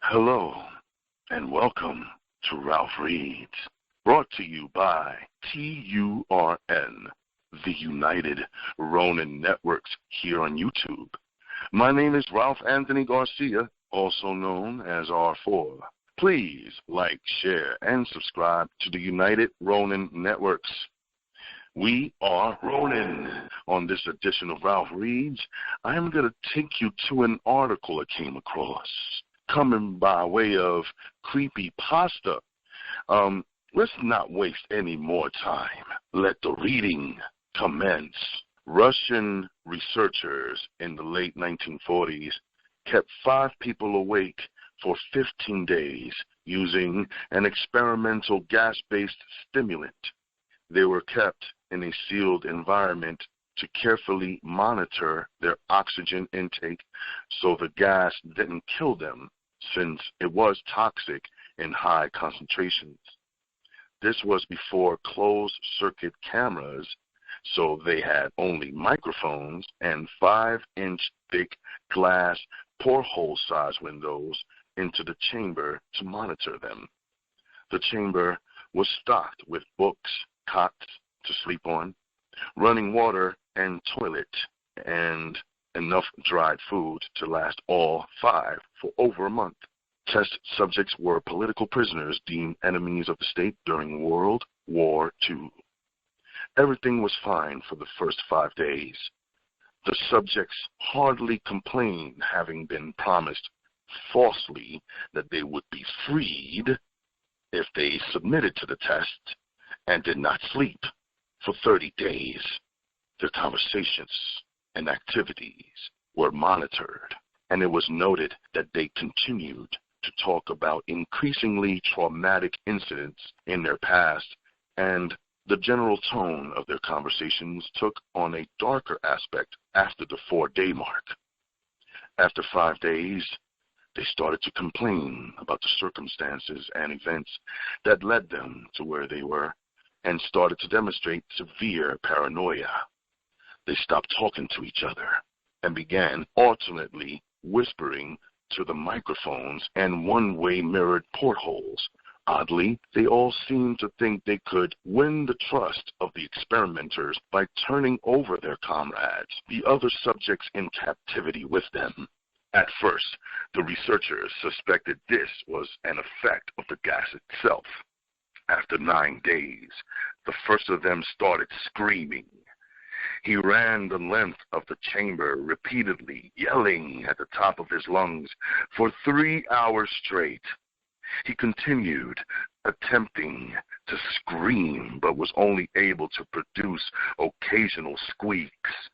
Hello, and welcome to Ralph Reads, brought to you by TURN, the United Ronin Networks here on YouTube. My name is Ralph Anthony Garcia, also known as R4. Please like, share, and subscribe to the United Ronin Networks. We are Ronin. On this edition of Ralph Reads, I am going to take you to an article I came across, coming by way of creepypasta. Let's not waste any more time. Let the reading commence. Russian researchers in the late 1940s kept 5 people awake for 15 days using an experimental gas-based stimulant. They were kept in a sealed environment to carefully monitor their oxygen intake so the gas didn't kill them, since it was toxic in high concentrations. This was before closed-circuit cameras, so they had only microphones and 5-inch thick glass porthole-sized windows into the chamber to monitor them. The chamber was stocked with books, cots to sleep on, running water and toilet, and enough dried food to last all 5 for over a month. Test subjects were political prisoners deemed enemies of the state during World War II. Everything was fine for the first 5 days. The subjects hardly complained, having been promised falsely that they would be freed if they submitted to the test and did not sleep for 30 days. Their conversations and activities were monitored, and it was noted that they continued to talk about increasingly traumatic incidents in their past, and the general tone of their conversations took on a darker aspect after the 4-day mark. After 5 days, they started to complain about the circumstances and events that led them to where they were, and started to demonstrate severe paranoia. They stopped talking to each other and began alternately whispering to the microphones and one-way mirrored portholes. Oddly, they all seemed to think they could win the trust of the experimenters by turning over their comrades, the other subjects in captivity with them. At first, the researchers suspected this was an effect of the gas itself. After 9 days, the first of them started screaming. He ran the length of the chamber repeatedly, yelling at the top of his lungs for 3 hours straight. He continued attempting to scream, but was only able to produce occasional squeaks.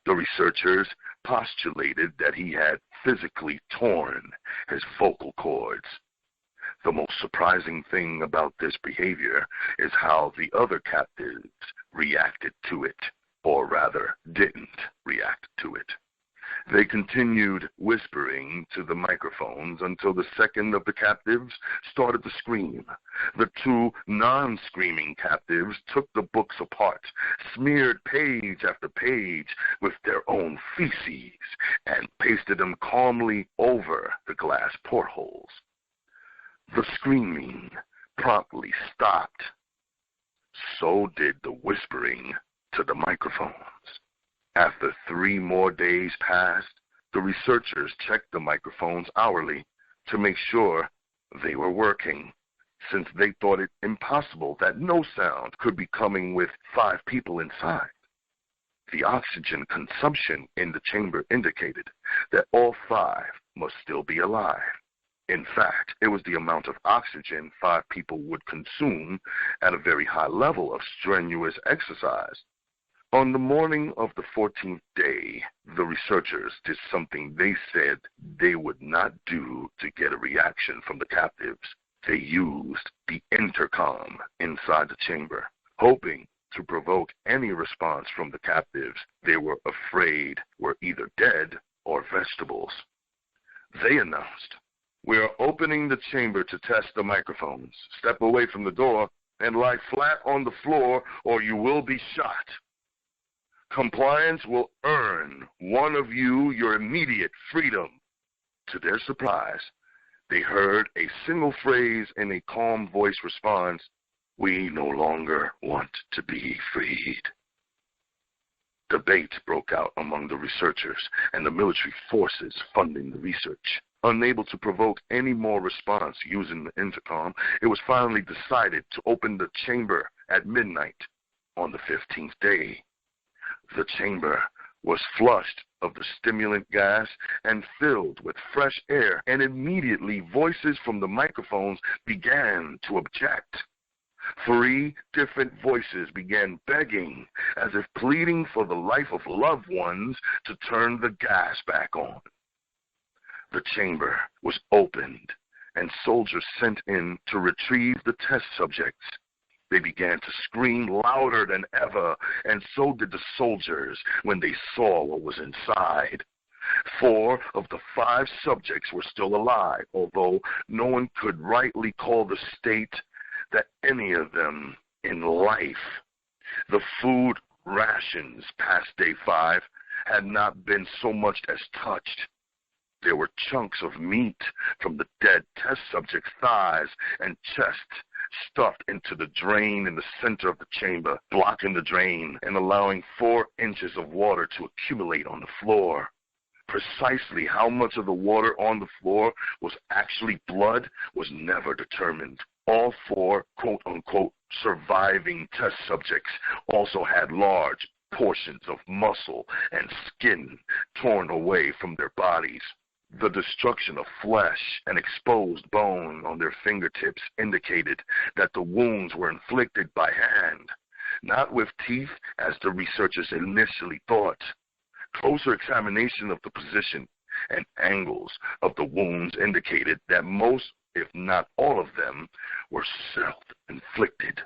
The researchers postulated that he had physically torn his vocal cords. The most surprising thing about this behavior is how the other captives reacted to it, or rather didn't react to it. They continued whispering to the microphones until the second of the captives started to scream. The 2 non-screaming captives took the books apart, smeared page after page with their own feces, and pasted them calmly over the glass portholes. The screaming promptly stopped. So did the whispering to the microphones. After 3 more days passed, the researchers checked the microphones hourly to make sure they were working, since they thought it impossible that no sound could be coming with 5 people inside. The oxygen consumption in the chamber indicated that all 5 must still be alive. In fact, it was the amount of oxygen 5 people would consume at a very high level of strenuous exercise. On the morning of the 14th day, the researchers did something they said they would not do to get a reaction from the captives. They used the intercom inside the chamber, hoping to provoke any response from the captives they were afraid were either dead or vegetables. They announced, "We are opening the chamber to test the microphones. Step away from the door and lie flat on the floor or you will be shot. Compliance will earn one of you your immediate freedom." To their surprise, They heard a single phrase in a calm voice response, "We no longer want to be freed." Debate broke out among the researchers and the military forces funding the research. Unable to provoke any more response using the intercom, it was finally decided to open the chamber at midnight on the 15th day. The chamber was flushed of the stimulant gas and filled with fresh air, and immediately voices from the microphones began to object. 3 different voices began begging, as if pleading for the life of loved ones, to turn the gas back on. The chamber was opened, and soldiers sent in to retrieve the test subjects. They began to scream louder than ever, and so did the soldiers when they saw what was inside. 4 of the 5 subjects were still alive, although no one could rightly call the state that any of them in life. The food rations past day 5 had not been so much as touched. There were chunks of meat from the dead test subject's thighs and chest stuffed into the drain in the center of the chamber, blocking the drain and allowing 4 inches of water to accumulate on the floor. Precisely how much of the water on the floor was actually blood was never determined. All 4 quote-unquote surviving test subjects also had large portions of muscle and skin torn away from their bodies. The destruction of flesh and exposed bone on their fingertips indicated that the wounds were inflicted by hand, not with teeth as the researchers initially thought. Closer examination of the position and angles of the wounds indicated that most, if not all of them, were self-inflicted.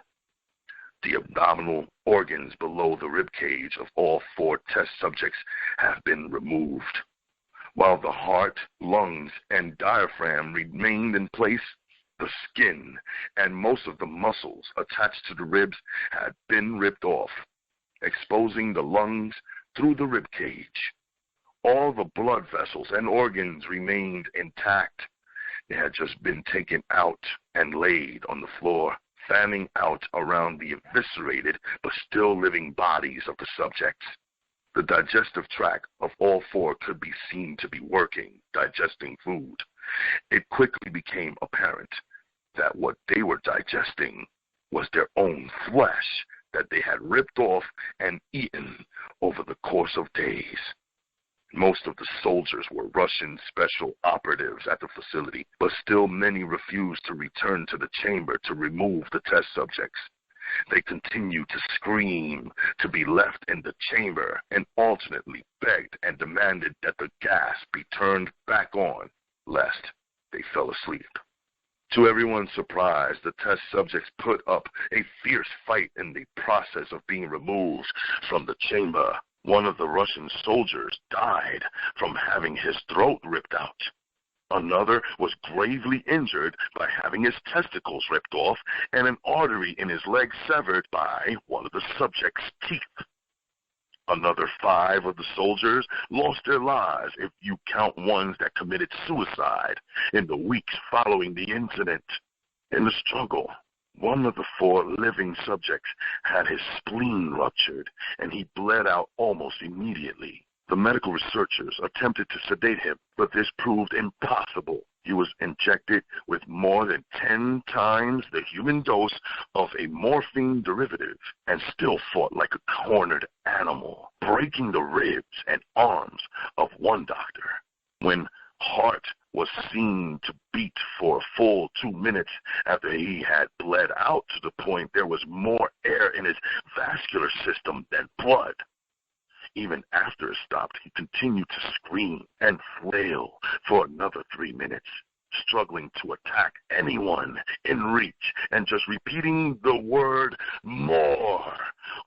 The abdominal organs below the rib cage of all 4 test subjects have been removed. While the heart, lungs, and diaphragm remained in place, the skin and most of the muscles attached to the ribs had been ripped off, exposing the lungs through the rib cage. All the blood vessels and organs remained intact. They had just been taken out and laid on the floor, fanning out around the eviscerated but still living bodies of the subjects. The digestive tract of all 4 could be seen to be working, digesting food. It quickly became apparent that what they were digesting was their own flesh that they had ripped off and eaten over the course of days. Most of the soldiers were Russian special operatives at the facility, but still many refused to return to the chamber to remove the test subjects. They continued to scream to be left in the chamber and alternately begged and demanded that the gas be turned back on, lest they fell asleep. To everyone's surprise, the test subjects put up a fierce fight in the process of being removed from the chamber. One of the Russian soldiers died from having his throat ripped out. Another was gravely injured by having his testicles ripped off and an artery in his leg severed by one of the subject's teeth. Another 5 of the soldiers lost their lives, if you count ones that committed suicide in the weeks following the incident. In the struggle, one of the 4 living subjects had his spleen ruptured, and he bled out almost immediately. The medical researchers attempted to sedate him, but this proved impossible. He was injected with more than 10 times the human dose of a morphine derivative and still fought like a cornered animal, breaking the ribs and arms of one doctor. When heart was seen to beat for a full 2 minutes after he had bled out to the point there was more air in his vascular system than blood. Even after it stopped, he continued to scream and flail for another 3 minutes, struggling to attack anyone in reach and just repeating the word "more"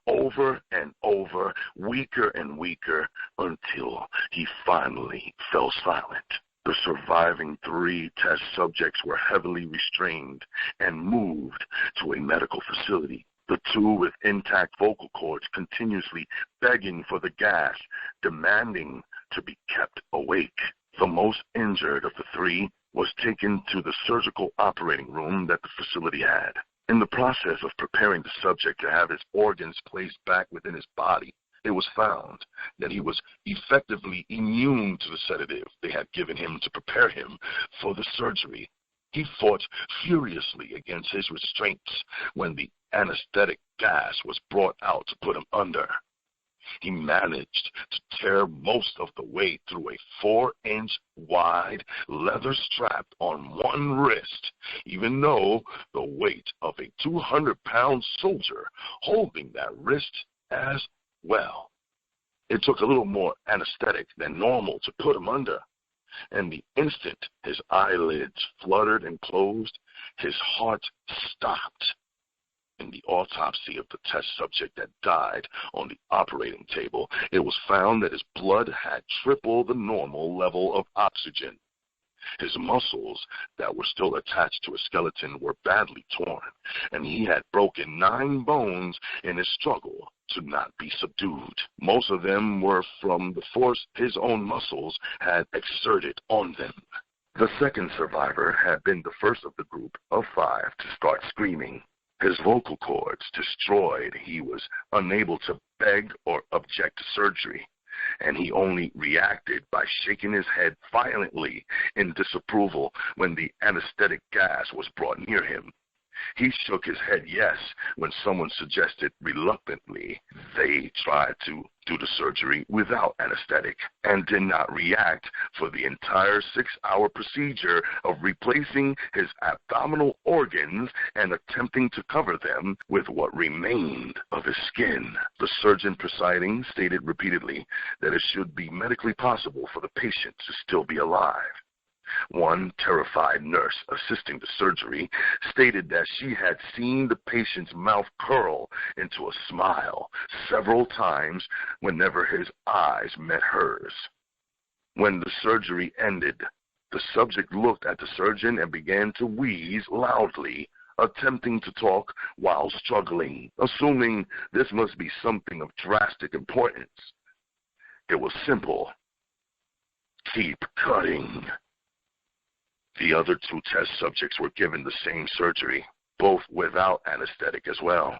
over and over, weaker and weaker, until he finally fell silent. The surviving 3 test subjects were heavily restrained and moved to a medical facility. The 2 with intact vocal cords continuously begging for the gas, demanding to be kept awake. The most injured of the 3 was taken to the surgical operating room that the facility had. In the process of preparing the subject to have his organs placed back within his body, it was found that he was effectively immune to the sedative they had given him to prepare him for the surgery. He fought furiously against his restraints when the anesthetic gas was brought out to put him under. He managed to tear most of the way through a 4-inch wide leather strap on one wrist, even though the weight of a 200-pound soldier holding that wrist as well. It took a little more anesthetic than normal to put him under, and the instant his eyelids fluttered and closed, his heart stopped. In the autopsy of the test subject that died on the operating table, it was found that his blood had triple the normal level of oxygen. His muscles that were still attached to his skeleton were badly torn, and he had broken 9 bones in his struggle to not be subdued. Most of them were from the force his own muscles had exerted on them. The second survivor had been the first of the group of 5 to start screaming. His vocal cords destroyed, he was unable to beg or object to surgery, and he only reacted by shaking his head violently in disapproval when the anesthetic gas was brought near him. He shook his head yes when someone suggested reluctantly they tried to do the surgery without anesthetic, and did not react for the entire 6-hour procedure of replacing his abdominal organs and attempting to cover them with what remained of his skin. The surgeon presiding stated repeatedly that it should be medically possible for the patient to still be alive. One terrified nurse assisting the surgery stated that she had seen the patient's mouth curl into a smile several times whenever his eyes met hers. When the surgery ended, the subject looked at the surgeon and began to wheeze loudly, attempting to talk while struggling, assuming this must be something of drastic importance. It was simple. Keep cutting. The other 2 test subjects were given the same surgery, both without anesthetic as well.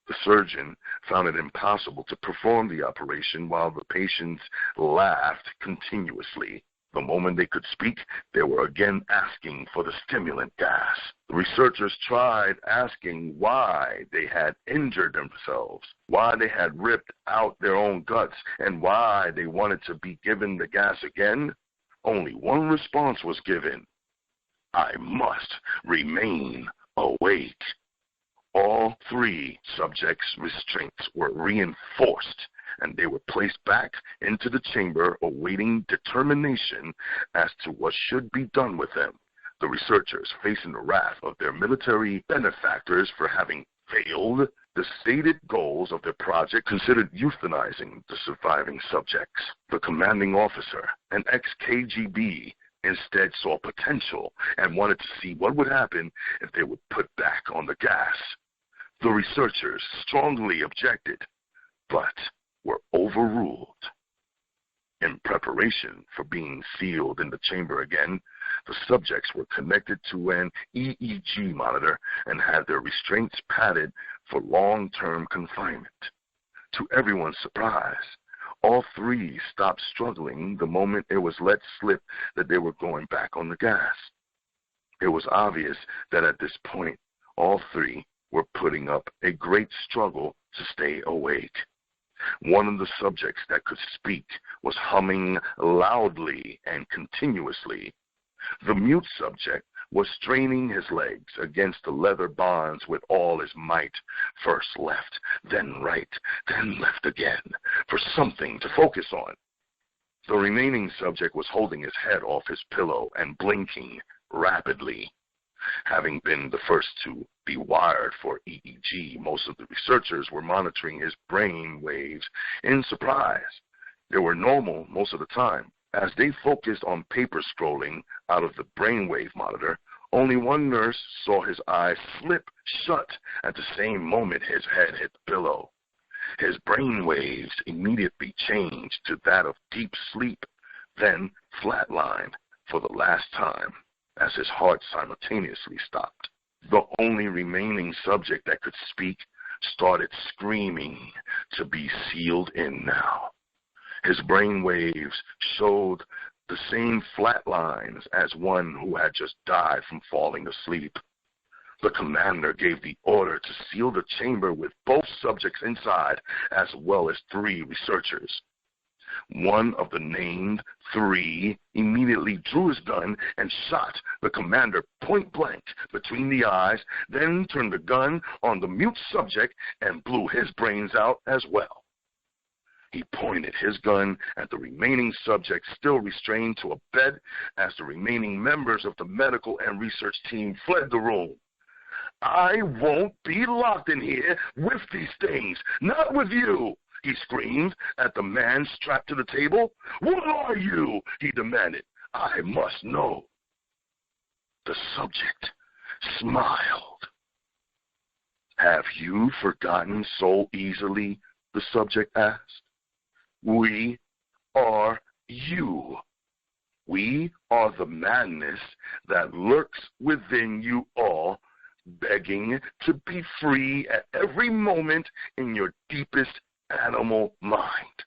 The surgeon found it impossible to perform the operation while the patients laughed continuously. The moment they could speak, they were again asking for the stimulant gas. The researchers tried asking why they had injured themselves, why they had ripped out their own guts, and why they wanted to be given the gas again. Only one response was given: I must remain awake. All 3 subjects' restraints were reinforced, and they were placed back into the chamber awaiting determination as to what should be done with them. The researchers, facing the wrath of their military benefactors for having failed the stated goals of their project, considered euthanizing the surviving subjects. The commanding officer, an ex-KGB, instead saw potential and wanted to see what would happen if they were put back on the gas. The researchers strongly objected, but were overruled. In preparation for being sealed in the chamber again, the subjects were connected to an EEG monitor and had their restraints padded for long-term confinement. To everyone's surprise, all 3 stopped struggling the moment it was let slip that they were going back on the gas. It was obvious that at this point, all 3 were putting up a great struggle to stay awake. One of the subjects that could speak was humming loudly and continuously. The mute subject was straining his legs against the leather bonds with all his might, first left, then right, then left again, for something to focus on. The remaining subject was holding his head off his pillow and blinking rapidly. Having been the first to be wired for EEG, most of the researchers were monitoring his brain waves in surprise. They were normal most of the time. As they focused on paper scrolling out of the brainwave monitor, only one nurse saw his eyes slip shut at the same moment his head hit the pillow. His brainwaves immediately changed to that of deep sleep, then flatlined for the last time. as his heart simultaneously stopped. The only remaining subject that could speak started screaming to be sealed in now. His brain waves showed the same flat lines as one who had just died from falling asleep. The commander gave the order to seal the chamber with both subjects inside, as well as 3 researchers. One of the named 3 immediately drew his gun and shot the commander point blank between the eyes, then turned the gun on the mute subject and blew his brains out as well. He pointed his gun at the remaining subjects still restrained to a bed as the remaining members of the medical and research team fled the room. "I won't be locked in here with these things, not with you," he screamed at the man strapped to the table. "What are you?" he demanded. "I must know." The subject smiled. "Have you forgotten so easily?" the subject asked. "We are you. We are the madness that lurks within you all, begging to be free at every moment in your deepest animal mind.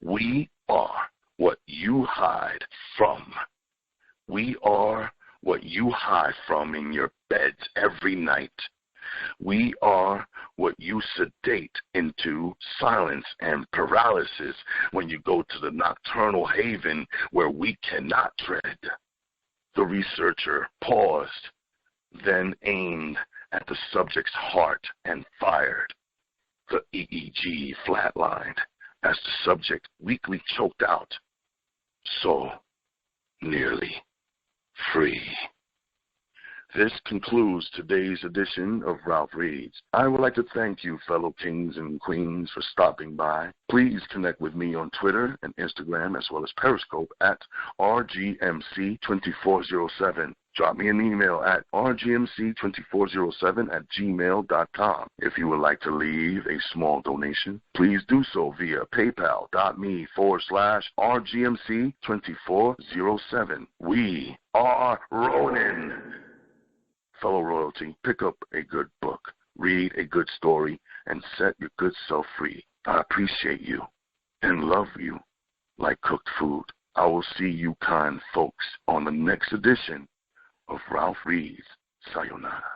We are what you hide from. We are what you hide from in your beds every night. We are what you sedate into silence and paralysis when you go to the nocturnal haven where we cannot tread." The researcher paused, then aimed at the subject's heart and fired. The EEG flatlined as the subject weakly choked out. So nearly free. This concludes today's edition of Ralph Reads. I would like to thank you, fellow kings and queens, for stopping by. Please connect with me on Twitter and Instagram, as well as Periscope at RGMC2407. Drop me an email at rgmc2407@gmail.com. If you would like to leave a small donation, please do so via paypal.me/RGMC2407. We are Ronin. Fellow royalty, pick up a good book, read a good story, and set your good self free. I appreciate you and love you like cooked food. I will see you kind folks on the next edition of Ralph Reads. Sayonara.